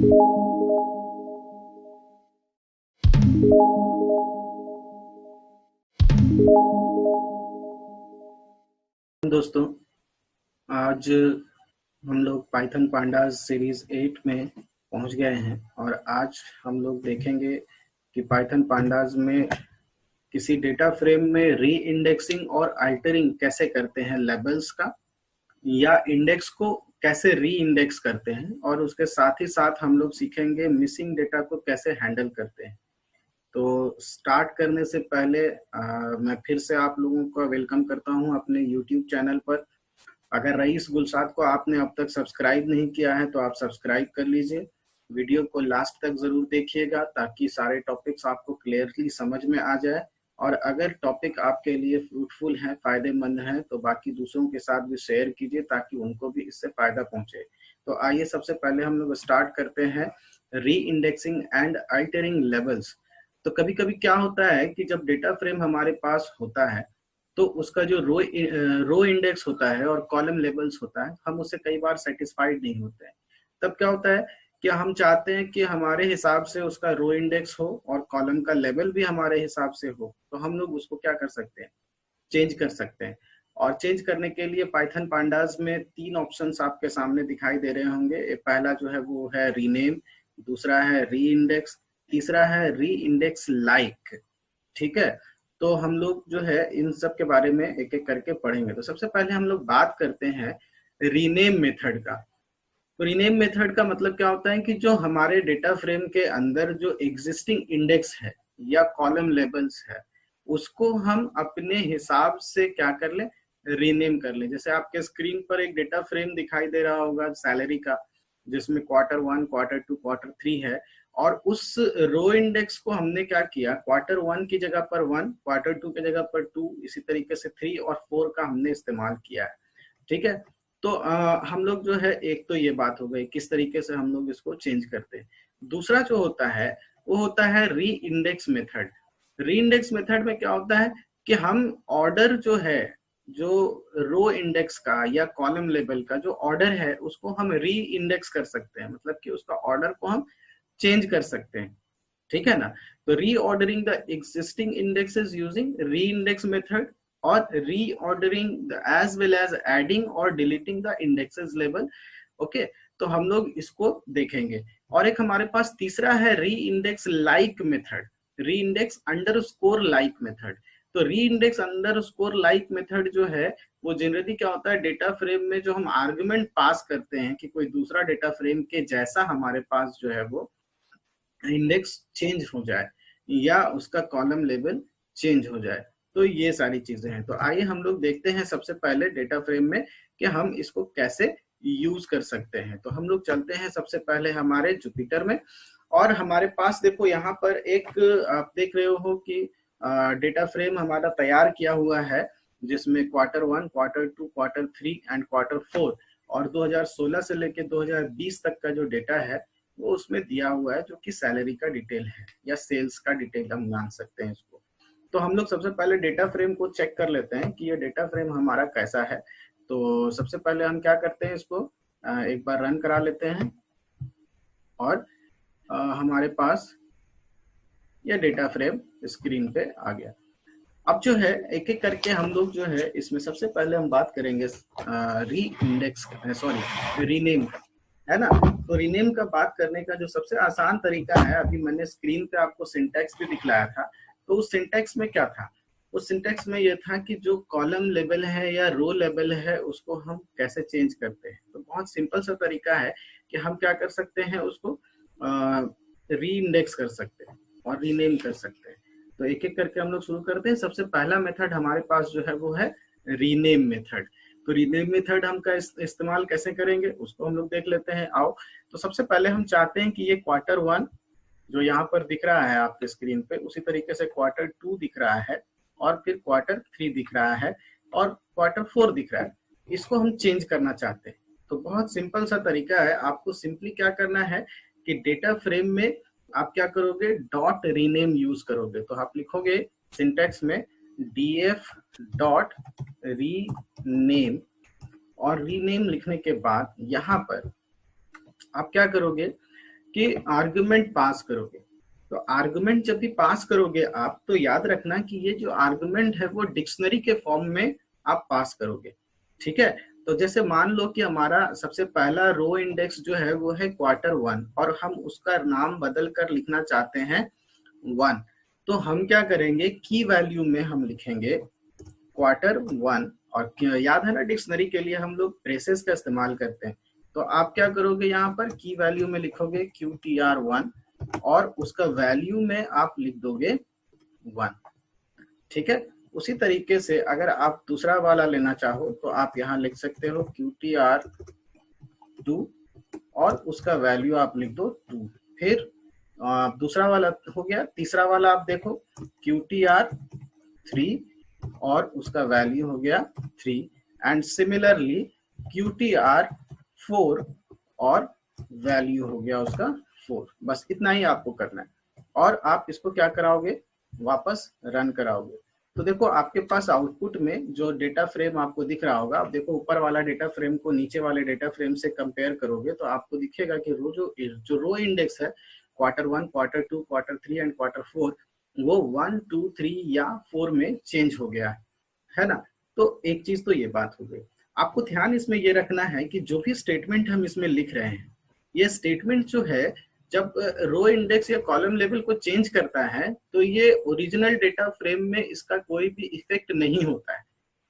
दोस्तों, आज हम लोग पाइथन पांडास सीरीज 8 में पहुंच गए हैं और आज हम लोग देखेंगे कि पाइथन पांडास में किसी डेटा फ्रेम में री इंडेक्सिंग और अल्टरिंग कैसे करते हैं लेबल्स का, या इंडेक्स को कैसे री इंडेक्स करते हैं, और उसके साथ ही साथ हम लोग सीखेंगे मिसिंग डेटा को कैसे हैंडल करते हैं। तो स्टार्ट करने से पहले मैं फिर से आप लोगों का वेलकम करता हूं अपने यूट्यूब चैनल पर। अगर रईस गुलसाद को आपने अब तक सब्सक्राइब नहीं किया है तो आप सब्सक्राइब कर लीजिए। वीडियो को लास्ट तक जरूर देखिएगा ताकि सारे टॉपिक्स आपको क्लियरली समझ में आ जाए, और अगर टॉपिक आपके लिए फ्रूटफुल है, फायदेमंद है, तो बाकी दूसरों के साथ भी शेयर कीजिए ताकि उनको भी इससे फायदा पहुंचे। तो आइए सबसे पहले हम लोग स्टार्ट करते हैं री इंडेक्सिंग एंड अल्टरिंग लेवल्स। तो कभी कभी क्या होता है कि जब डेटा फ्रेम हमारे पास होता है तो उसका जो रो इंडेक्स होता है और कॉलम लेबल्स होता है, हम उससे कई बार सेटिस्फाइड नहीं होते हैं। तब क्या होता है कि हम चाहते हैं कि हमारे हिसाब से उसका रो इंडेक्स हो और कॉलम का लेवल भी हमारे हिसाब से हो। तो हम लोग उसको क्या कर सकते हैं, चेंज कर सकते हैं। और चेंज करने के लिए पाइथन पांडास में 3 ऑप्शंस आपके सामने दिखाई दे रहे होंगे। पहला जो है वो है रीनेम, दूसरा है री इंडेक्स, तीसरा है री इंडेक्स लाइक। ठीक है, तो हम लोग जो है इन सब के बारे में एक एक करके पढ़ेंगे। तो सबसे पहले हम लोग बात करते हैं रीनेम मेथड का। तो रीनेम मेथड का मतलब क्या होता है कि जो हमारे डेटा फ्रेम के अंदर जो एग्जिस्टिंग इंडेक्स है या कॉलम लेबल्स है, उसको हम अपने हिसाब से क्या कर ले, रीनेम कर ले। जैसे आपके स्क्रीन पर एक डेटा फ्रेम दिखाई दे रहा होगा सैलरी का, जिसमें Q1, Q2, Q3 है, और उस रो इंडेक्स को हमने क्या किया, Q1 की जगह पर 1, Q2 की जगह पर 2, इसी तरीके से 3 और 4 का हमने इस्तेमाल किया है। ठीक है, तो हम लोग जो है, एक तो ये बात हो गई किस तरीके से हम लोग इसको चेंज करते हैं। दूसरा जो होता है वो होता है री इंडेक्स मेथड। री इंडेक्स मेथड में क्या होता है कि हम ऑर्डर जो है, जो रो इंडेक्स का या कॉलम लेबल का जो ऑर्डर है, उसको हम री इंडेक्स कर सकते हैं। मतलब कि उसका ऑर्डर को हम चेंज कर सकते हैं। ठीक है ना। तो reordering the existing indexes using reindex method, और reordering as well as adding और deleting the indexes level. Okay, तो हम लोग इसको देखेंगे। और एक हमारे पास तीसरा है री इंडेक्स लाइक मेथड, री इंडेक्स अंडरस्कोर लाइक मेथड। तो री इंडेक्स अंडरस्कोर लाइक मेथड जो है वो जनरली क्या होता है, डेटा फ्रेम में जो हम आर्गुमेंट पास करते हैं कि कोई दूसरा डेटा फ्रेम के जैसा हमारे पास जो है वो इंडेक्स चेंज हो जाए या उसका कॉलम लेवल चेंज हो जाए। तो ये सारी चीजें हैं। तो आइए हम लोग देखते हैं सबसे पहले डेटा फ्रेम में कि हम इसको कैसे यूज कर सकते हैं। तो हम लोग चलते हैं सबसे पहले हमारे जुपिटर में, और हमारे पास देखो यहाँ पर एक आप देख रहे हो कि डेटा फ्रेम हमारा तैयार किया हुआ है, जिसमें Q1, Q2, Q3 and Q4 और 2016 से लेकर 2020 तक का जो डेटा है वो उसमें दिया हुआ है, जो कि सैलरी का डिटेल है या सेल्स का डिटेल हम मान सकते हैं इसको। तो हम लोग सबसे पहले डेटा फ्रेम को चेक कर लेते हैं कि ये डेटा फ्रेम हमारा कैसा है। तो सबसे पहले हम क्या करते हैं, इसको एक बार रन करा लेते हैं, और हमारे पास ये डेटा फ्रेम स्क्रीन पे आ गया। अब जो है एक एक करके हम लोग जो है इसमें सबसे पहले हम बात करेंगे री इंडेक्स, सॉरी रीनेम, है ना। तो रीनेम का बात करने का जो सबसे आसान तरीका है, अभी मैंने स्क्रीन पे आपको सिंटैक्स भी दिखलाया था। तो उस सिंटैक्स में क्या था, उस सिंटैक्स में ये था कि जो कॉलम लेवल है या रो लेवल है उसको हम कैसे चेंज करते हैं। तो बहुत सिंपल सा तरीका है कि हम क्या कर सकते हैं, उसको री इंडेक्स कर सकते हैं और रीनेम कर सकते हैं। तो एक एक करके हम लोग शुरू करते हैं। सबसे पहला मेथड हमारे पास जो है वो है रीनेम मेथड। तो रीनेम मेथड हम का इस्तेमाल कैसे करेंगे उसको हम लोग देख लेते हैं, आओ। तो सबसे पहले हम चाहते हैं कि ये Q1 जो यहाँ पर दिख रहा है आपके स्क्रीन पे, उसी तरीके से Q2 दिख रहा है, और फिर Q3 दिख रहा है, और Q4 दिख रहा है, इसको हम चेंज करना चाहते हैं। तो बहुत सिंपल सा तरीका है, आपको सिंपली क्या करना है कि डेटा फ्रेम में आप क्या करोगे, डॉट रीनेम यूज करोगे। तो आप लिखोगे सिंटैक्स में df डॉट रीनेम, और रीनेम लिखने के बाद यहाँ पर आप क्या करोगे कि आर्गुमेंट पास करोगे। तो आर्गुमेंट जब भी पास करोगे आप, तो याद रखना कि ये जो आर्गुमेंट है वो डिक्शनरी के फॉर्म में आप पास करोगे, ठीक है। तो जैसे मान लो कि हमारा सबसे पहला रो इंडेक्स जो है वो है Q1 और हम उसका नाम बदल कर लिखना चाहते हैं 1। तो हम क्या करेंगे, की वैल्यू में हम लिखेंगे Q1 और याद है ना डिक्शनरी के लिए हम लोग ब्रेसेस का इस्तेमाल करते हैं। तो आप क्या करोगे, यहाँ पर की वैल्यू में लिखोगे QTR1 और उसका वैल्यू में आप लिख दोगे 1, ठीक है। उसी तरीके से अगर आप दूसरा वाला लेना चाहो तो आप यहाँ लिख सकते हो QTR2 और उसका वैल्यू आप लिख दो 2। फिर दूसरा वाला हो गया। तीसरा वाला आप देखो QTR3 और उसका वैल्यू हो गया 3 एंड सिमिलरली QTR4 और वैल्यू हो गया उसका 4। बस इतना ही आपको करना है और आप इसको क्या कराओगे, वापस रन कराओगे। तो देखो आपके पास आउटपुट में जो डेटा फ्रेम आपको दिख रहा होगा, आप देखो ऊपर वाला डेटा फ्रेम को नीचे वाले डेटा फ्रेम से कंपेयर करोगे तो आपको दिखेगा कि रो इंडेक्स है Q1, Q2, Q3 and Q4 वो 1, 2, 3 या 4 में चेंज हो गया है ना। तो एक चीज तो ये बात हो गई। आपको ध्यान इसमें ये रखना है कि जो भी स्टेटमेंट हम इसमें लिख रहे हैं, ये स्टेटमेंट जो है जब रो इंडेक्स या कॉलम लेवल को चेंज करता है तो ये ओरिजिनल डेटा फ्रेम में इसका कोई भी इफेक्ट नहीं होता है।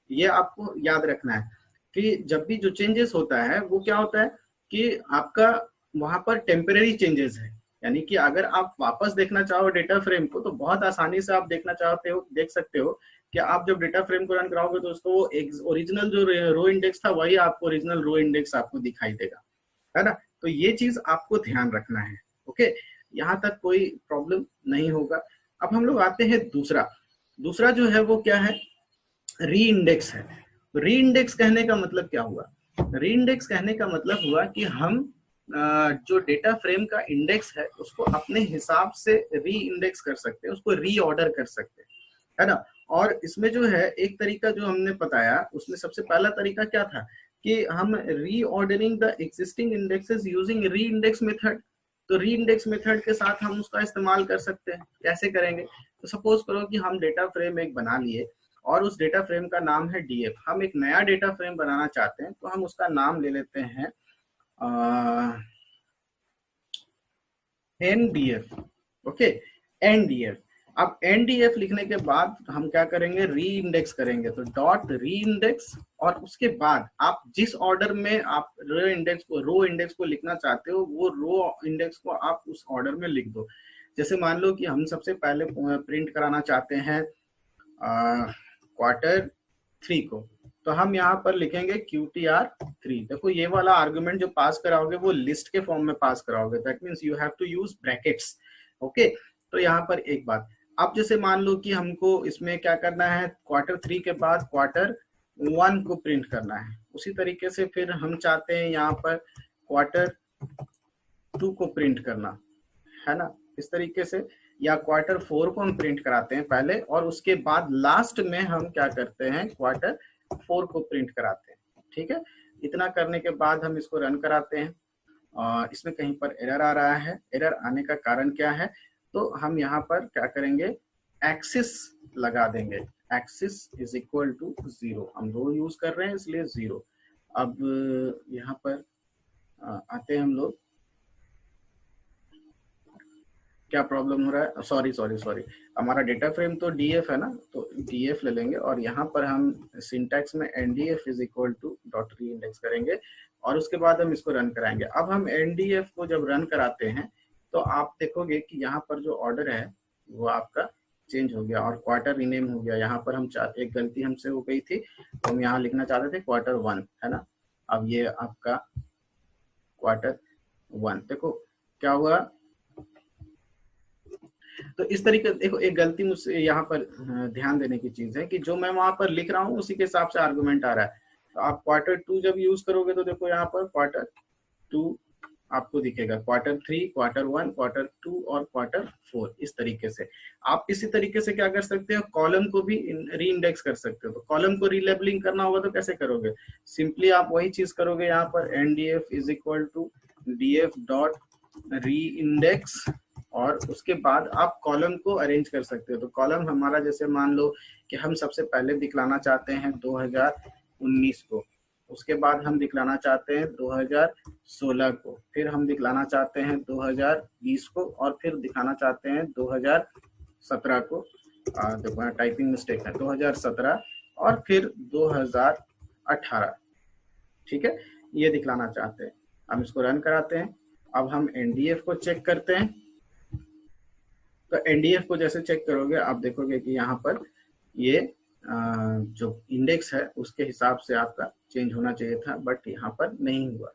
ये आपको याद रखना है कि जब भी जो चेंजेस होता है वो क्या होता है कि आपका वहां पर टेम्परेरी चेंजेस है। यानी कि अगर आप वापस देखना चाहो डेटा फ्रेम को तो बहुत आसानी से आप देख सकते हो कि आप जब डेटा फ्रेम को रन कराओगे तो उसको वो ओरिजिनल जो रो इंडेक्स था वही आपको ओरिजिनल रो इंडेक्स आपको दिखाई देगा, है ना। तो ये चीज आपको ध्यान रखना है, ओके। यहाँ तक कोई प्रॉब्लम नहीं होगा। अब हम लोग आते हैं दूसरा जो है वो क्या है, री इंडेक्स है। री इंडेक्स कहने का मतलब क्या हुआ, री इंडेक्स कहने का मतलब हुआ कि हम जो डेटा फ्रेम का इंडेक्स है उसको अपने हिसाब से री इंडेक्स कर सकते हैं, उसको री ऑर्डर कर सकते हैं, है ना। और इसमें जो है एक तरीका जो हमने बताया, उसमें सबसे पहला तरीका क्या था कि हम री ordering the existing indexes using reindex method. तो री इंडेक्स मेथड के साथ हम उसका इस्तेमाल कर सकते हैं। कैसे करेंगे, तो सपोज करो कि हम डेटा फ्रेम एक बना लिए और उस डेटा फ्रेम का नाम है DF। हम एक नया डेटा फ्रेम बनाना चाहते हैं तो हम उसका नाम ले लेते हैं NDF, ओके, NDF। अब NDF लिखने के बाद हम क्या करेंगे, री इंडेक्स करेंगे। तो डॉट री इंडेक्स और उसके बाद आप जिस ऑर्डर में आप रो इंडेक्स को लिखना चाहते हो वो रो इंडेक्स को आप उस ऑर्डर में लिख दो। जैसे मान लो कि हम सबसे पहले प्रिंट कराना चाहते हैं Q3 को, तो हम यहाँ पर लिखेंगे QTR3। देखो ये वाला आर्गुमेंट जो पास कराओगे वो लिस्ट के फॉर्म में पास कराओगे, that means you have to use brackets, okay. तो यहाँ पर एक बात, अब जैसे मान लो कि हमको इसमें क्या करना है, Q3 के बाद Q1 को प्रिंट करना है। उसी तरीके से फिर हम चाहते हैं यहाँ पर Q2 को प्रिंट करना, है ना, इस तरीके से। या Q4 को हम प्रिंट कराते हैं पहले और उसके बाद लास्ट में हम क्या करते हैं, Q4 को प्रिंट कराते हैं, ठीक है। इतना करने के बाद हम इसको रन कराते हैं और इसमें कहीं पर एरर आ रहा है। एरर आने का कारण क्या है, तो हम यहाँ पर क्या करेंगे, एक्सिस लगा देंगे। Axis is equal to 0। हम रो यूज कर रहे हैं इसलिए 0। अब यहाँ पर आते हैं हम लोग, क्या प्रॉब्लम हो रहा है, सॉरी, हमारा डेटा फ्रेम तो DF है ना, तो DF ले लेंगे और यहाँ पर हम सिंटैक्स में NDF is equal to dot री इंडेक्स करेंगे और उसके बाद हम इसको रन कराएंगे। अब हम NDF को जब रन कराते हैं तो आप देखोगे कि यहाँ पर जो ऑर्डर है वो आपका चेंज हो गया और क्वार्टर रीनेम हो गया। यहाँ पर हम एक गलती हमसे हो गई थी, तो हम यहाँ लिखना चाहते थे Q1, है ना। अब ये आपका Q1, देखो क्या हुआ। तो इस तरीके देखो, एक गलती मुझसे यहाँ पर ध्यान देने की चीज है कि जो मैं वहां पर लिख रहा हूँ उसी के हिसाब से आर्गुमेंट आ रहा है। तो आप Q2 जब यूज करोगे तो देखो यहाँ पर Q2 आपको दिखेगा, Q3, Q1, Q2 और Q4, इस तरीके से। आप इसी तरीके से क्या कर सकते हो, कॉलम को भी री इंडेक्स कर सकते हो। तो कॉलम को रीलेबलिंग करना होगा तो कैसे करोगे, सिंपली आप वही चीज करोगे, यहाँ पर NDF is equal to DF dot reindex, और उसके बाद आप कॉलम को अरेंज कर सकते हो। तो कॉलम हमारा जैसे मान लो कि हम सबसे पहले दिखलाना चाहते हैं 2019 को, उसके बाद हम दिखलाना चाहते हैं 2016 को, फिर हम दिखलाना चाहते हैं 2020 को, और फिर दिखाना चाहते हैं 2017 को। देखो टाइपिंग मिस्टेक है, 2017 और फिर 2018। ठीक है, ये दिखलाना चाहते हैं। हम इसको रन कराते हैं। अब हम एनडीएफ को चेक करते हैं। तो एनडीएफ को जैसे चेक करोगे आप देखोगे कि यहाँ पर ये जो इंडेक्स है उसके हिसाब से आपका चेंज होना चाहिए था, बट यहाँ पर नहीं हुआ।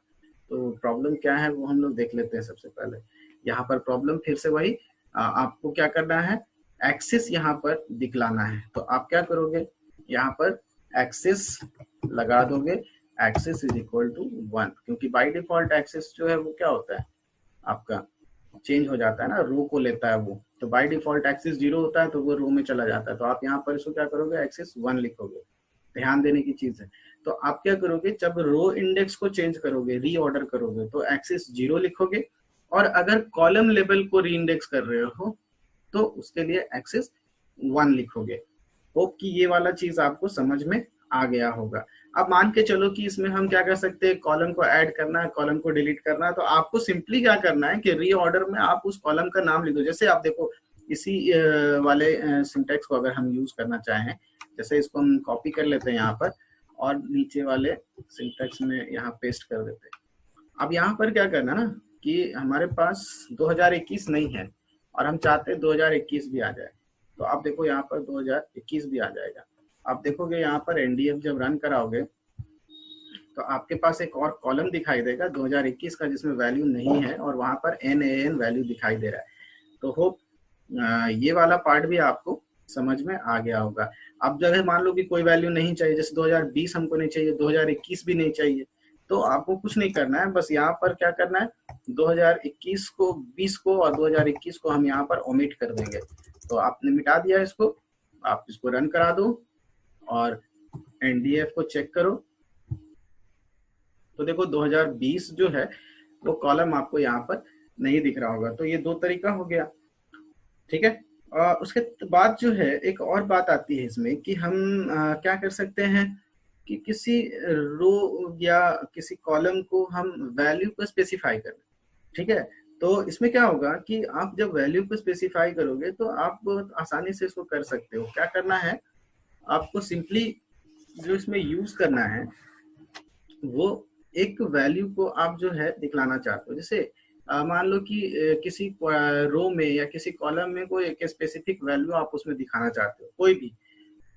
तो प्रॉब्लम क्या है वो हम लोग देख लेते हैं। सबसे पहले यहाँ पर प्रॉब्लम फिर से वही, आपको क्या करना है, एक्सिस यहाँ पर दिखलाना है। तो आप क्या करोगे, यहाँ पर एक्सिस लगा दोगे, एक्सिस इज इक्वल टू 1, क्योंकि बाय डिफॉल्ट एक्सिस जो है वो क्या होता है आपका चेंज हो जाता है ना, रो को लेता है वो। तो बाय डिफॉल्ट एक्सिस 0 होता है तो वो रो में चला जाता है। तो आप यहाँ पर इसको क्या करोगे, एक्सिस 1 लिखोगे। ध्यान देने की चीज है। तो आप क्या करोगे, जब रो इंडेक्स को चेंज करोगे, रीऑर्डर करोगे, तो एक्सिस 0 लिखोगे, और अगर कॉलम लेवल को री इंडेक्स कर रहे हो तो उसके लिए एक्सिस 1 लिखोगे। होप कि ये वाला चीज आपको समझ में आ गया होगा। अब मान के चलो कि इसमें हम क्या कर सकते हैं, कॉलम को ऐड करना है, कॉलम को डिलीट करना है। तो आपको सिंपली क्या करना है कि रीऑर्डर में आप उस कॉलम का नाम लिख दो। जैसे आप देखो इसी वाले सिंटैक्स को अगर हम यूज करना चाहें, जैसे इसको हम कॉपी कर लेते हैं यहाँ पर और नीचे वाले सिंटैक्स में यहाँ पेस्ट कर देते हैं। अब यहाँ पर क्या करना ना कि हमारे पास 2021 नहीं है और हम चाहते हैं 2021 भी आ जाए। तो आप देखो यहाँ पर 2021 भी आ जाएगा। आप देखोगे यहाँ पर एनडीएफ जब रन कराओगे तो आपके पास एक और कॉलम दिखाई देगा 2021 का, जिसमें वैल्यू नहीं है और वहां पर NaN वैल्यू दिखाई दे रहा है। तो होप ये वाला पार्ट भी आपको समझ में आ गया होगा। अब जगह मान लो कि कोई वैल्यू नहीं चाहिए, जैसे 2020 हमको नहीं चाहिए, 2021 भी नहीं चाहिए, तो आपको कुछ नहीं करना है। बस यहाँ पर क्या करना है, 2021 को, 20 को और 2021 को हम यहाँ पर ओमिट कर देंगे। तो आपने मिटा दिया इसको। आप इसको रन करा दो और एनडीएफ को चेक करो। तो देखो 2020 जो है वो कॉलम आपको यहाँ पर नहीं दिख रहा होगा। तो ये दो तरीका हो गया। ठीक है, उसके बाद जो है एक और बात आती है इसमें कि हम क्या कर सकते हैं कि किसी रो या किसी कॉलम को हम वैल्यू को स्पेसिफाई करें। ठीक है, तो इसमें क्या होगा कि आप जब वैल्यू को स्पेसिफाई करोगे तो आप आसानी से इसको कर सकते हो। क्या करना है, आपको सिंपली जो इसमें यूज करना है वो एक वैल्यू को आप जो है दिखलाना चाहते हो। जैसे मान लो कि किसी रो में या किसी कॉलम में कोई एक स्पेसिफिक वैल्यू आप उसमें दिखाना चाहते हो कोई भी,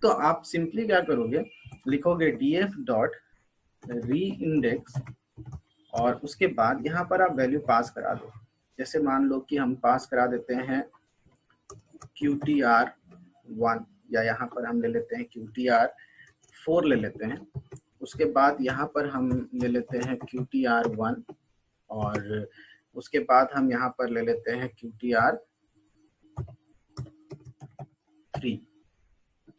तो आप सिंपली क्या करोगे, लिखोगे df डॉट री इंडेक्स और उसके बाद यहाँ पर आप वैल्यू पास करा दो। जैसे मान लो कि हम पास करा देते हैं qtr1, या यहाँ पर हम ले लेते हैं qtr4 ले लेते हैं। उसके बाद यहाँ पर हम ले लेते हैं qtr1 और उसके बाद हम यहाँ पर ले लेते हैं qtr3।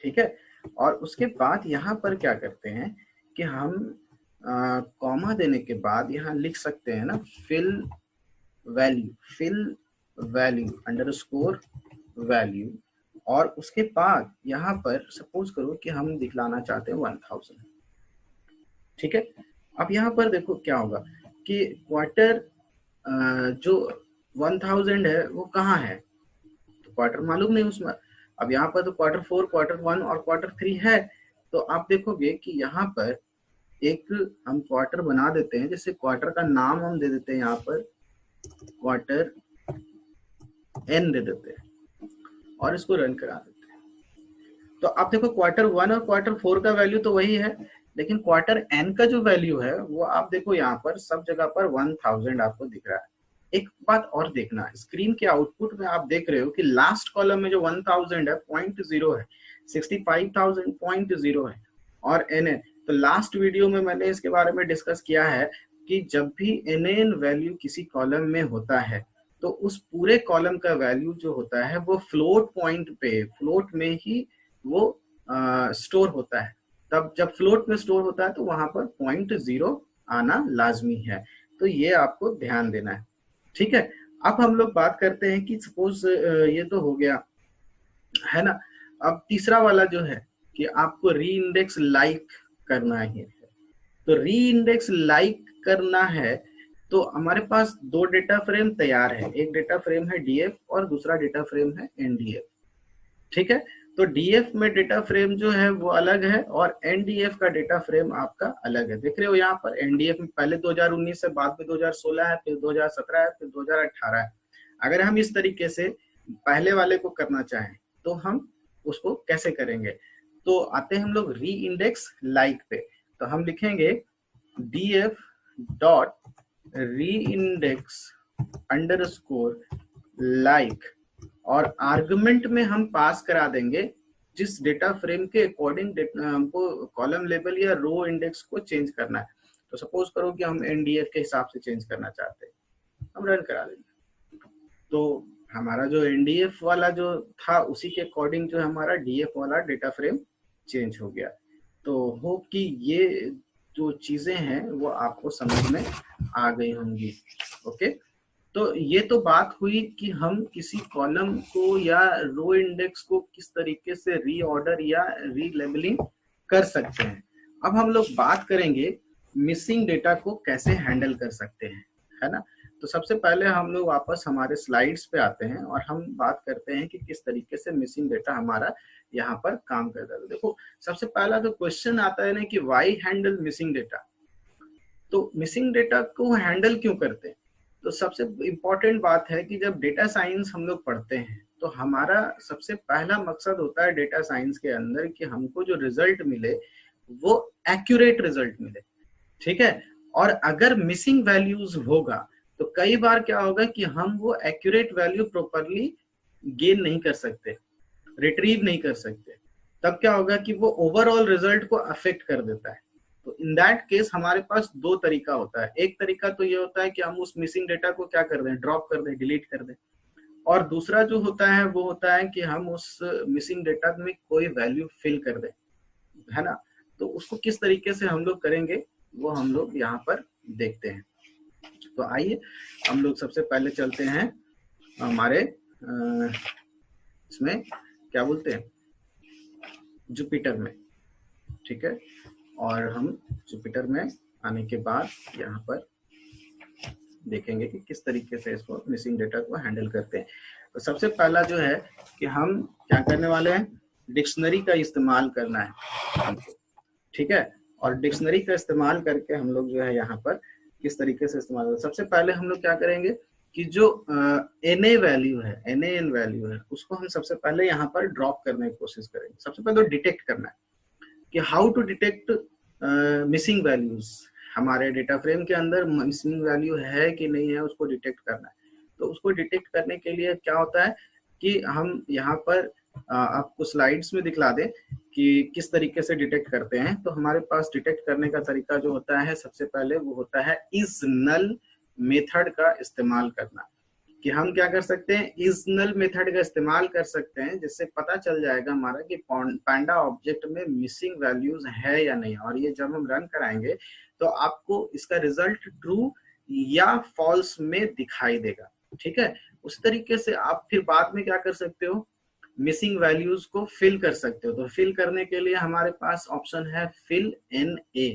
ठीक है, और उसके बाद यहाँ पर क्या करते हैं कि हम कॉमा देने के बाद यहाँ लिख सकते हैं ना फिल वैल्यू अंडरस्कोर वैल्यू, और उसके बाद यहाँ पर सपोज करो कि हम दिखलाना चाहते हैं 1000। ठीक है, अब यहाँ पर देखो क्या होगा कि क्वार्टर जो 1000 है वो कहाँ है, तो क्वार्टर मालूम नहीं उसमें। अब यहाँ पर तो Q4, Q1 और Q3 है। तो आप देखोगे कि यहाँ पर एक हम क्वार्टर बना देते हैं। जैसे क्वार्टर का नाम हम दे देते हैं यहाँ पर क्वार्टर N दे देते हैं और इसको रन करा देते हैं। तो आप देखो Q1 और Q4 का वैल्यू तो वही है, लेकिन क्वार्टर N का जो वैल्यू है वो आप देखो यहाँ पर सब जगह पर 1000 आपको दिख रहा है। एक बात और देखना, स्क्रीन के आउटपुट में आप देख रहे हो कि लास्ट कॉलम में जो 1000 है 0.0 है, 65,000 0.0 है और NN। तो लास्ट वीडियो में मैंने इसके बारे में डिस्कस किया है कि जब भी NN वैल्यू किसी कॉलम में होता है तो उस पूरे कॉलम का वैल्यू जो होता है वो फ्लोट पॉइंट पे, फ्लोट में ही वो स्टोर होता है। तब जब फ्लोट में स्टोर होता है तो वहां पर 0.0 आना लाजमी है। तो ये आपको ध्यान देना है। ठीक है। अब हम लोग बात करते हैं कि सपोज ये तो हो गया है ना। अब तीसरा वाला जो है कि आपको री इंडेक्स लाइक करना है। तो री इंडेक्स लाइक करना है तो हमारे पास दो डेटा फ्रेम तैयार है, एक डेटा फ्रेम है डीएफ और दूसरा डेटा फ्रेम है एनडीएफ। ठीक है। तो डीएफ में डेटा फ्रेम जो है वो अलग है और एनडीएफ का डेटा फ्रेम आपका अलग है। देख रहे हो यहाँ पर एनडीएफ में पहले 2019 है, बाद में 2016 है, फिर 2017 है, फिर 2018 है। अगर हम इस तरीके से पहले वाले को करना चाहें तो हम उसको कैसे करेंगे? तो आते हैं हम लोग री इंडेक्स लाइक पे। तो हम लिखेंगे df डॉट री इंडेक्स अंडरस्कोर लाइक और आर्गुमेंट में हम पास करा देंगे जिस डेटा फ्रेम के अकॉर्डिंग हमको कॉलम लेवल या रो इंडेक्स को चेंज करना है। तो सपोज करो कि हम एनडीएफ के हिसाब से चेंज करना चाहते हैं, हम रन करा देंगे। तो हमारा जो एनडीएफ वाला जो था उसी के अकॉर्डिंग जो हमारा डीएफ वाला डेटा फ्रेम चेंज हो गया। तो होप कि ये जो चीजें हैं वो आपको समझ में आ गई होंगी। ओके। तो ये तो बात हुई कि हम किसी कॉलम को या रो इंडेक्स को किस तरीके से रीऑर्डर या रीलेबलिंग कर सकते हैं। अब हम लोग बात करेंगे मिसिंग डेटा को कैसे हैंडल कर सकते हैं, है ना। तो सबसे पहले हम लोग वापस हमारे स्लाइड्स पे आते हैं और हम बात करते हैं कि किस तरीके से मिसिंग डेटा हमारा यहाँ पर काम करता है। देखो सबसे पहला तो क्वेश्चन आता है ना कि व्हाई हैंडल मिसिंग डेटा। तो मिसिंग डेटा को हैंडल क्यों करते हैं? तो सबसे इम्पोर्टेंट बात है कि जब डेटा साइंस हम लोग पढ़ते हैं तो हमारा सबसे पहला मकसद होता है डेटा साइंस के अंदर कि हमको जो रिजल्ट मिले वो एक्यूरेट रिजल्ट मिले। ठीक है। और अगर मिसिंग वैल्यूज होगा तो कई बार क्या होगा कि हम वो एक्यूरेट वैल्यू प्रॉपरली गेन नहीं कर सकते, रिट्रीव नहीं कर सकते। तब क्या होगा कि वो ओवरऑल रिजल्ट को अफेक्ट कर देता है। तो इन दैट केस हमारे पास दो तरीका होता है। एक तरीका तो ये होता है कि हम उस मिसिंग डेटा को क्या कर दें, ड्रॉप कर दें, डिलीट कर दें। और दूसरा जो होता है वो होता है कि हम उस मिसिंग डेटा में कोई वैल्यू फिल कर दें, है ना। तो उसको किस तरीके से हम लोग करेंगे वो हम लोग यहाँ पर देखते हैं। तो आइए हम लोग सबसे पहले चलते हैं हमारे इसमें क्या बोलते हैं जुपिटर में। ठीक है। और हम जुपिटर में आने के बाद यहाँ पर देखेंगे कि किस तरीके से इसको मिसिंग डेटा को हैंडल करते हैं। तो सबसे पहला जो है कि हम क्या करने वाले हैं, डिक्शनरी का इस्तेमाल करना है हमको। ठीक है। और डिक्शनरी का इस्तेमाल करके हम लोग जो है यहाँ पर किस तरीके से इस्तेमाल, सबसे पहले हम लोग क्या करेंगे कि जो NA वैल्यू है, NaN वैल्यू है, उसको हम सबसे पहले यहाँ पर ड्रॉप करने की कोशिश करेंगे। सबसे पहले तो डिटेक्ट करना है कि how to detect missing values. हमारे डेटा फ्रेम के अंदर मिसिंग वैल्यू है कि नहीं है उसको डिटेक्ट करना है। तो उसको डिटेक्ट करने के लिए क्या होता है कि हम यहाँ पर आपको स्लाइड्स में दिखला दें कि किस तरीके से डिटेक्ट करते हैं। तो हमारे पास डिटेक्ट करने का तरीका जो होता है सबसे पहले वो होता है इज नल मेथड का इस्तेमाल करना। कि हम क्या कर सकते हैं, इज नल मेथड का इस्तेमाल कर सकते हैं जिससे पता चल जाएगा हमारा कि पांडा ऑब्जेक्ट में मिसिंग वैल्यूज है या नहीं। और ये जब हम रन कराएंगे तो आपको इसका रिजल्ट ट्रू या फॉल्स में दिखाई देगा। ठीक है। उस तरीके से आप फिर बाद में क्या कर सकते हो, मिसिंग वैल्यूज को फिल कर सकते हो। तो फिल करने के लिए हमारे पास ऑप्शन है फिल NA।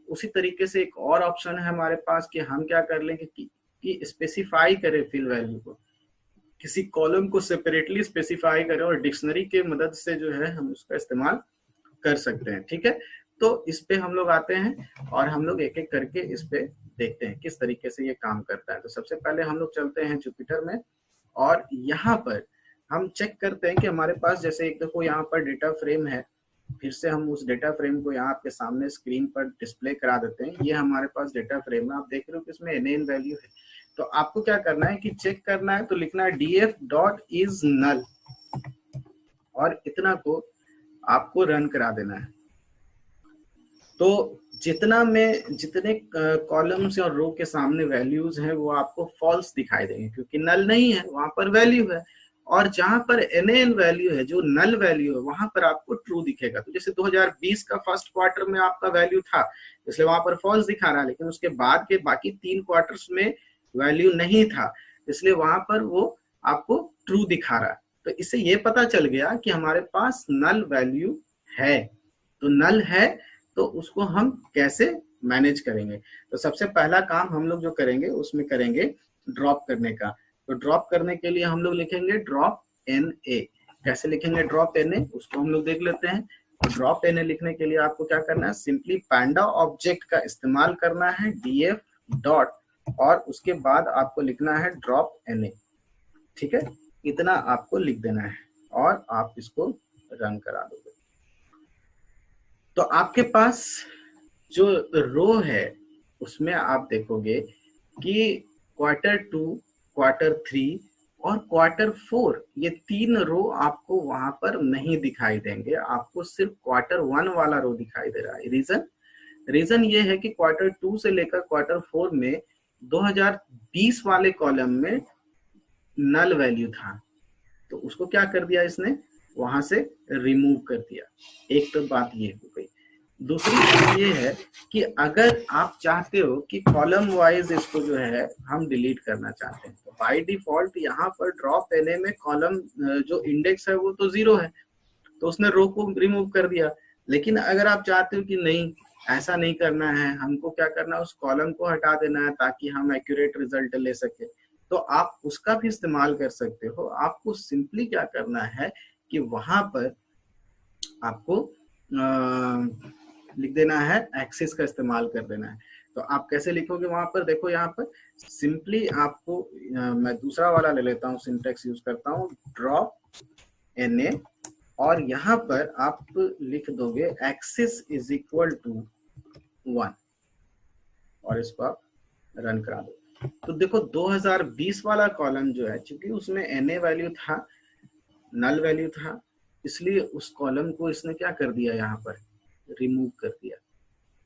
उसी तरीके से एक और ऑप्शन है हमारे पास कि हम क्या कर लेंगे कि स्पेसिफाई करें फिल वैल्यू को, किसी कॉलम को सेपरेटली स्पेसिफाई करें और डिक्शनरी के मदद से जो है हम उसका इस्तेमाल कर सकते हैं। ठीक है। तो इस पे हम लोग आते हैं और हम लोग एक एक करके इस पे देखते हैं किस तरीके से ये काम करता है। तो सबसे पहले हम लोग चलते हैं जुपिटर में और यहाँ पर हम चेक करते हैं कि हमारे पास जैसे एक देखो यहाँ पर डेटा फ्रेम है। फिर से हम उस डेटा फ्रेम को यहाँ आपके सामने स्क्रीन पर डिस्प्ले करा देते हैं। ये हमारे पास डेटा फ्रेम है, आप देख रहे हो कि इसमें NaN वैल्यू है। तो आपको क्या करना है कि चेक करना है, तो लिखना है df डॉट इज नल और इतना को आपको रन करा देना है। तो जितने कॉलम्स और रो के सामने वैल्यूज हैं वो आपको फॉल्स दिखाई देंगे क्योंकि नल नहीं है, वहां पर वैल्यू है। और जहां पर NaN वैल्यू है, जो नल वैल्यू है, वहां पर आपको ट्रू दिखेगा। तो जैसे 2020 का फर्स्ट क्वार्टर में आपका वैल्यू था इसलिए वहां पर फॉल्स दिखा रहा है, लेकिन उसके बाद के बाकी 3 क्वार्टर्स में वैल्यू नहीं था, इसलिए वहां पर वो आपको ट्रू दिखा रहा है। तो इससे ये पता चल गया कि हमारे पास नल वैल्यू है। तो नल है तो उसको हम कैसे मैनेज करेंगे? तो सबसे पहला काम हम लोग जो करेंगे उसमें करेंगे ड्रॉप करने का। तो ड्रॉप करने के लिए हम लोग लिखेंगे ड्रॉप एन ए। कैसे लिखेंगे ड्रॉप एन ए, उसको हम लोग देख लेते हैं। तो ड्रॉप एन ए लिखने के लिए आपको क्या करना है, सिंपली पांडा ऑब्जेक्ट का इस्तेमाल करना है, डीएफ डॉट, और उसके बाद आपको लिखना है ड्रॉप एन ए। ठीक है, इतना आपको लिख देना है और आप इसको रन करा दोगे। तो आपके पास जो रो है उसमें आप देखोगे कि Q2, Q3 और Q4 ये 3 रो आपको वहां पर नहीं दिखाई देंगे, आपको सिर्फ Q1 वाला रो दिखाई दे रहा है। रीजन ये है कि Q2 से लेकर Q4 में 2020 वाले कॉलम में नल वैल्यू था, तो उसको क्या कर दिया इसने, वहां से रिमूव कर दिया। एक तो बात ये हो गई। दूसरी बात ये है कि अगर आप चाहते हो कि कॉलम वाइज इसको जो है हम डिलीट करना चाहते हैं, तो बाय डिफॉल्ट यहाँ पर ड्रॉप एनए में कॉलम जो इंडेक्स है वो तो 0 है, तो उसने रो को रिमूव कर दिया। लेकिन अगर आप चाहते हो कि नहीं, ऐसा नहीं करना है, हमको क्या करना है, उस कॉलम को हटा देना है ताकि हम एक्यूरेट रिजल्ट ले सके, तो आप उसका भी इस्तेमाल कर सकते हो। आपको सिंपली क्या करना है कि वहां पर आपको लिख देना है, एक्सिस का इस्तेमाल कर देना है। तो आप कैसे लिखोगे वहां पर, देखो यहाँ पर सिंपली आपको मैं दूसरा वाला ले लेता हूँ, सिंटेक्स यूज करता हूँ, ड्रॉप एन ए, और यहाँ पर आप लिख दोगे एक्सिस इज इक्वल टू 1 और इसको आप रन करा दो। तो देखो 2020 वाला कॉलम जो है, चूंकि उसमें एनए वैल्यू था, नल वैल्यू था, इसलिए उस कॉलम को इसने क्या कर दिया, यहाँ पर रिमूव कर दिया।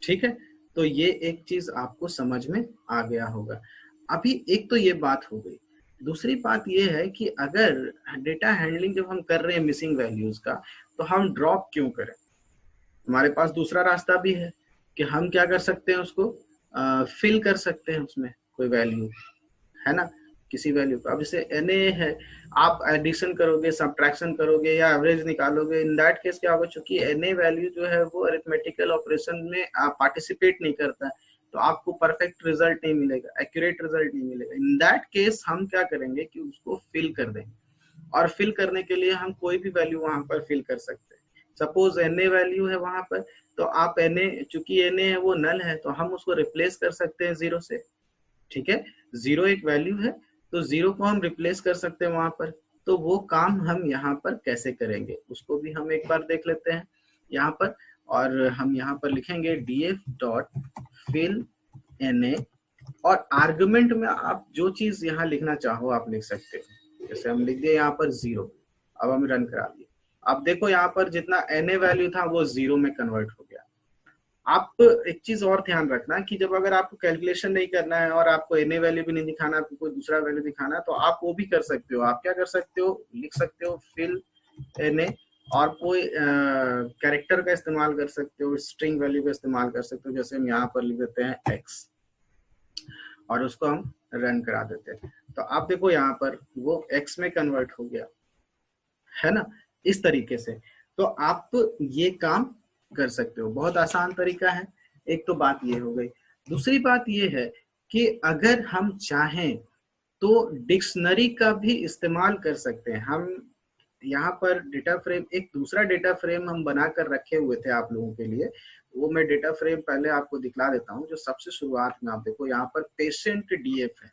ठीक है, तो ये एक चीज आपको समझ में आ गया होगा। अभी एक तो ये बात हो गई। दूसरी बात ये है कि अगर डेटा हैंडलिंग जब हम कर रहे हैं मिसिंग वैल्यूज का, तो हम ड्रॉप क्यों करें? हमारे पास दूसरा रास्ता भी है कि हम क्या कर सकते हैं, उसको फिल कर सकते हैं उसमें कोई वैल्यू, है ना, किसी वैल्यू का। अब जैसे एन ए है, आप एडिशन करोगे, सब्ट्रैक्शन करोगे या एवरेज निकालोगे, इन दैट केस क्या होगा, चूंकि एन ए वैल्यू जो है वो अरिथमेटिकल ऑपरेशन में पार्टिसिपेट नहीं करता है, तो आपको परफेक्ट रिजल्ट नहीं मिलेगा, एक्यूरेट रिजल्ट नहीं मिलेगा। इन दैट केस हम क्या करेंगे कि उसको फिल कर देंगे, और फिल करने के लिए हम कोई भी वैल्यू वहां पर फिल कर सकते हैं। सपोज एन ए वैल्यू है वहां पर, तो आप एन ए, चूंकि एन ए है वो नल है, तो हम उसको रिप्लेस कर सकते हैं 0 से। ठीक है, 0 एक वैल्यू है, तो 0 को हम रिप्लेस कर सकते हैं वहां पर। तो वो काम हम यहाँ पर कैसे करेंगे उसको भी हम एक बार देख लेते हैं यहाँ पर। और हम यहाँ पर लिखेंगे df dot fill N A, और आर्गुमेंट में आप जो चीज यहाँ लिखना चाहो आप लिख सकते हो। जैसे हम लिख दिए यहाँ पर 0, अब हम रन करा दिए। अब देखो यहाँ पर जितना एन ए वैल्यू था वो 0 में कन्वर्ट हो गया। आप एक चीज और ध्यान रखना कि जब अगर आपको कैलकुलेशन नहीं करना है और आपको एनए वैल्यू भी नहीं दिखाना, आपको कोई दूसरा वैल्यू दिखाना है, तो आप वो भी कर सकते हो। आप क्या कर सकते हो, लिख सकते हो फिल एनए, और कोई कैरेक्टर का इस्तेमाल कर सकते हो, स्ट्रिंग वैल्यू का इस्तेमाल कर सकते हो। जैसे हम यहाँ पर लिख देते हैं x और उसको हम रन करा देते हैं, तो आप देखो यहाँ पर वो x में कन्वर्ट हो गया, है ना, इस तरीके से। तो आप ये काम कर सकते हो, बहुत आसान तरीका है। एक तो बात ये हो गई। दूसरी बात ये है कि अगर हम चाहें तो डिक्शनरी का भी इस्तेमाल कर सकते हैं। हम यहाँ पर डेटा फ्रेम, एक दूसरा डेटा फ्रेम हम बनाकर रखे हुए थे आप लोगों के लिए, वो मैं डेटा फ्रेम पहले आपको दिखला देता हूँ। जो सबसे शुरुआत में आप देखो यहाँ पर पेशेंट डीएफ है,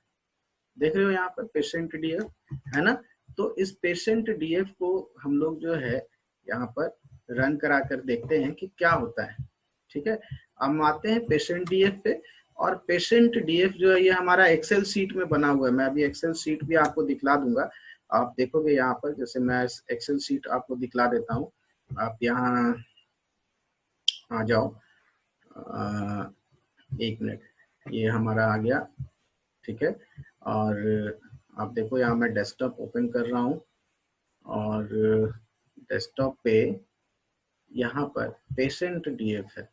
देख रहे हो यहाँ पर पेशेंट डीएफ है ना। तो इस पेशेंट डीएफ को हम लोग जो है यहाँ पर रन करा कर देखते हैं कि क्या होता है। ठीक है, हम आते हैं पेशेंट डीएफ पे, और पेशेंट डीएफ जो है ये हमारा एक्सेल शीट में बना हुआ है। मैं अभी एक्सेल शीट भी आपको दिखला दूंगा, आप देखोगे यहाँ पर। जैसे मैं एक्सेल शीट आपको दिखला देता हूँ, आप यहाँ आ जाओ, 1 मिनट, ये हमारा आ गया। ठीक है, और आप देखो यहाँ मैं डेस्कटॉप ओपन कर रहा हूँ, और डेस्कटॉप पे यहाँ पर पेशेंट डीएफ है,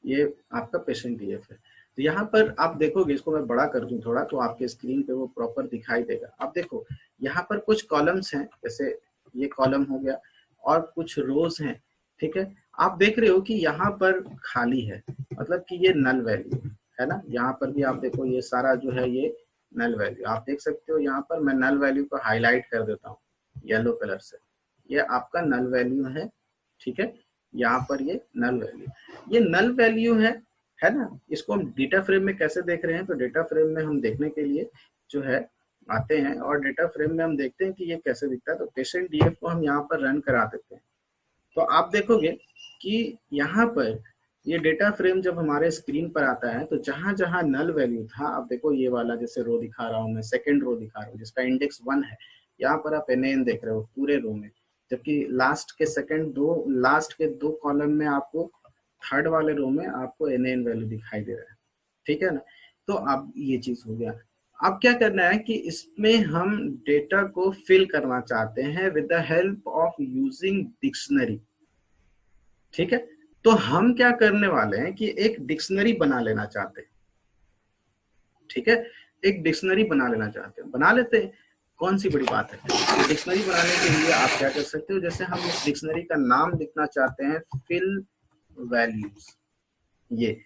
ये आपका पेशेंट डीएफ है। तो यहाँ पर आप देखोगे, इसको मैं बड़ा कर दूं थोड़ा तो आपके स्क्रीन पे वो प्रॉपर दिखाई देगा। आप देखो यहाँ पर कुछ कॉलम्स हैं, जैसे ये कॉलम हो गया और कुछ रोज हैं, ठीक है। आप देख रहे हो कि यहाँ पर खाली है, मतलब कि ये नल वैल्यू है ना। यहाँ पर भी आप देखो ये सारा जो है ये नल वैल्यू, आप देख सकते हो। यहाँ पर मैं नल वैल्यू को हाईलाइट कर देता हूँ येलो कलर से, ये आपका नल वैल्यू है, ठीक है। यहाँ पर ये नल वैल्यू, ये नल वैल्यू है ना। इसको हम डेटा फ्रेम में कैसे देख रहे हैं, तो डेटा फ्रेम में हम देखने के लिए जो है आते हैं और डेटा फ्रेम में हम देखते हैं कि ये कैसे दिखता है। तो पेशेंट डीएफ को हम यहाँ पर रन करा देते हैं, तो आप देखोगे कि यहाँ पर ये डेटा फ्रेम जब हमारे स्क्रीन पर आता है तो जहां जहां नल वैल्यू था, आप देखो ये वाला जैसे रो दिखा रहा हूँ मैं, सेकेंड रो दिखा रहा हूँ जिसका इंडेक्स 1 है, यहाँ पर आप एन देख रहे हो पूरे रो में, जबकि लास्ट के दो कॉलम में आपको, थर्ड वाले रो में आपको एन वैल्यू दिखाई दे रहा है, ठीक है ना। तो अब ये चीज हो गया। अब क्या करना है कि इसमें हम डेटा को फिल करना चाहते हैं with the help of using dictionary, ठीक है। तो हम क्या करने वाले हैं कि एक डिक्शनरी बना लेना चाहते हैं, ठीक है। एक डिक्शनरी बना लेना चाहते हैं, बना लेते हैं, कौन सी बड़ी बात है। डिक्शनरी बनाने के लिए आप क्या कर सकते हो, जैसे हम इस डिक्शनरी का नाम लिखना चाहते हैं फिल वैल्यूज, ये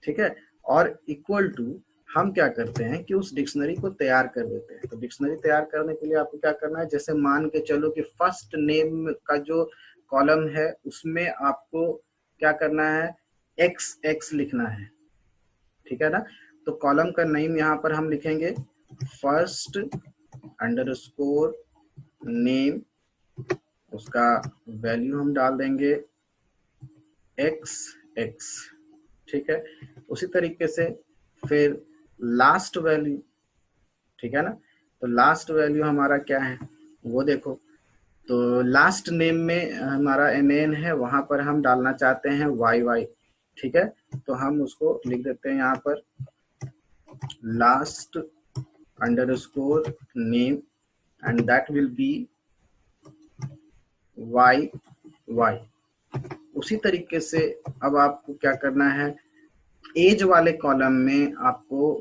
ठीक है। और इक्वल टू हम क्या करते हैं कि उस डिक्शनरी को तैयार कर देते हैं। तो डिक्शनरी तैयार करने के लिए आपको क्या करना है, जैसे मान के चलो कि फर्स्ट नेम का जो कॉलम है उसमें आपको क्या करना है, एक्स एक्स लिखना है, ठीक है ना। तो कॉलम का नेम यहाँ पर हम लिखेंगे फर्स्ट अंडरस्कोर नेम, उसका वैल्यू हम डाल देंगे एक्स एक्स, ठीक है। उसी तरीके से फिर लास्ट वैल्यू, ठीक है ना। तो लास्ट वैल्यू हमारा क्या है वो देखो, तो लास्ट नेम में हमारा एन है, वहां पर हम डालना चाहते हैं वाई वाई, ठीक है। तो हम उसको लिख देते हैं यहाँ पर last underscore name and that will be Y Y. उसी तरीके से अब आपको क्या करना है, एज वाले कॉलम में आपको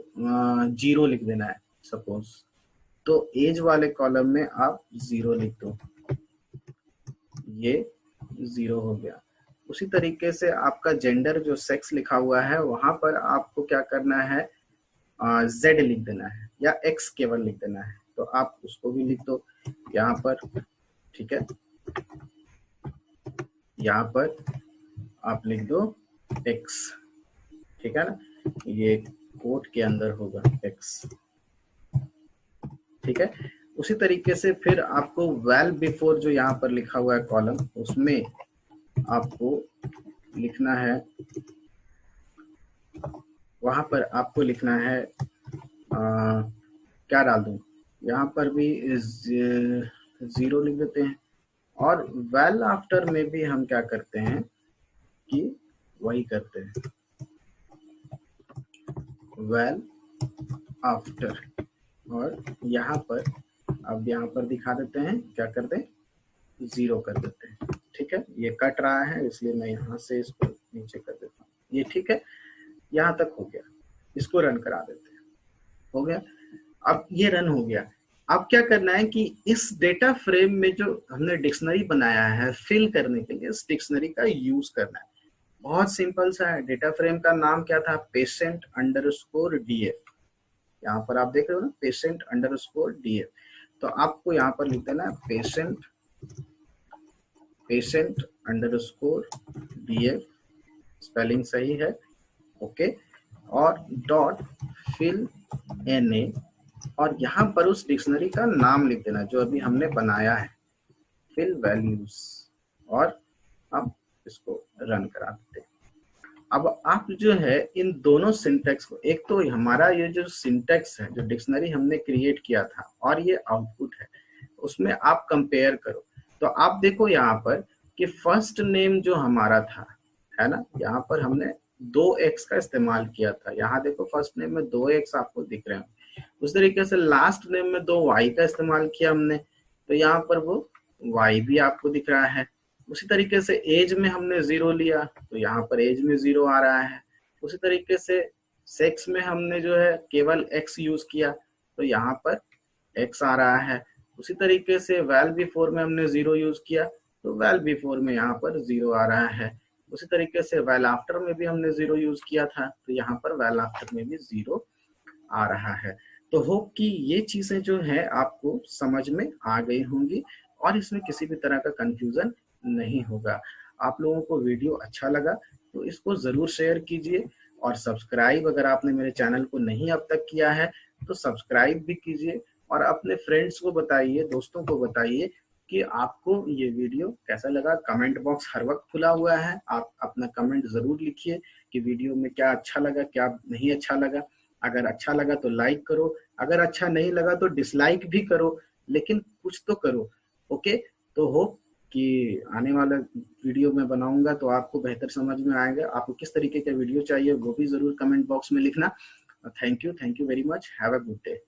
0 लिख देना है सपोज, तो एज वाले कॉलम में आप 0 लिख दो, ये 0 हो गया। उसी तरीके से आपका जेंडर जो सेक्स लिखा हुआ है वहां पर आपको क्या करना है, Z लिख देना है या X केवल लिख देना है, तो आप उसको भी लिख दो यहाँ पर, ठीक है। यहाँ पर आप लिख दो X, ठीक है ना, ये कोट के अंदर होगा X, ठीक है। उसी तरीके से फिर आपको वेल बिफोर जो यहाँ पर लिखा हुआ है कॉलम, उसमें आपको लिखना है, वहां पर आपको लिखना है क्या डाल दूं, यहाँ पर भी 0 लिख देते हैं। और वेल आफ्टर में भी हम क्या करते हैं कि वही करते हैं, वेल आफ्टर, और यहाँ पर अब यहाँ पर दिखा देते हैं, क्या कर दें, 0 कर देते हैं, ठीक है। ये कट रहा है इसलिए मैं यहाँ से इसको नीचे कर देता हूँ, ये ठीक है। यहाँ तक हो गया, इसको रन करा देते हैं, हो गया। अब ये रन हो गया। अब क्या करना है कि इस डेटा फ्रेम में जो हमने डिक्शनरी बनाया है फिल करने के लिए, इस डिक्शनरी का यूज करना है। बहुत सिंपल सा है। डेटा फ्रेम का नाम क्या था, पेशेंट अंडरस्कोर डीएफ, यहाँ पर आप देख रहे हो ना, पेशेंट अंडरस्कोर डीएफ। तो आपको यहाँ पर लिख देना है पेशेंट अंडरस्कोर डीएफ, स्पेलिंग सही है, ओके। और डॉट फिल एनए, और यहाँ पर उस डिक्शनरी का नाम लिख देना जो अभी हमने बनाया है, फिल वैल्यूज, और अब इसको रन करा देते हैं। अब आप जो है इन दोनों सिंटेक्स को, एक तो हमारा ये जो सिंटेक्स है जो डिक्शनरी हमने क्रिएट किया था और ये आउटपुट है, उसमें आप कंपेयर करो। तो आप देखो यहाँ पर कि फर्स्ट नेम जो हमारा था, है ना, यहाँ पर हमने 2x का इस्तेमाल किया था। यहाँ देखो फर्स्ट नेम में 2x आपको दिख रहे हैं। उस तरीके से लास्ट नेम में 2y का इस्तेमाल किया हमने, तो यहाँ पर वो y भी आपको दिख रहा है। उसी तरीके से एज में हमने 0 लिया, तो यहाँ पर एज में 0 आ रहा है। उसी तरीके से सेक्स में हमने जो है केवल x यूज किया तो यहाँ पर x आ रहा है। उसी तरीके से वेल बिफोर में हमने 0 यूज किया तो वेल बिफोर में यहाँ पर 0 आ रहा है। उसी तरीके से वेल आफ्टर में भी हमने 0 यूज किया था तो यहाँ पर वेल आफ्टर में भी 0 आ रहा है। तो होप कि ये चीजें जो है आपको समझ में आ गई होंगी और इसमें किसी भी तरह का कंफ्यूजन नहीं होगा। आप लोगों को वीडियो अच्छा लगा तो इसको जरूर शेयर कीजिए और सब्सक्राइब अगर आपने मेरे चैनल को नहीं अब तक किया है तो सब्सक्राइब भी कीजिए और अपने फ्रेंड्स को बताइए, दोस्तों को बताइए कि आपको ये वीडियो कैसा लगा। कमेंट बॉक्स हर वक्त खुला हुआ है, आप अपना कमेंट जरूर लिखिए कि वीडियो में क्या अच्छा लगा, क्या नहीं अच्छा लगा। अगर अच्छा लगा तो लाइक करो, अगर अच्छा नहीं लगा तो डिसलाइक भी करो, लेकिन कुछ तो करो। ओके, तो होप कि आने वाला वीडियो में बनाऊंगा तो आपको बेहतर समझ में आएगा। आपको किस तरीके का वीडियो चाहिए वो भी जरूर कमेंट बॉक्स में लिखना। Thank you very much, have a good day.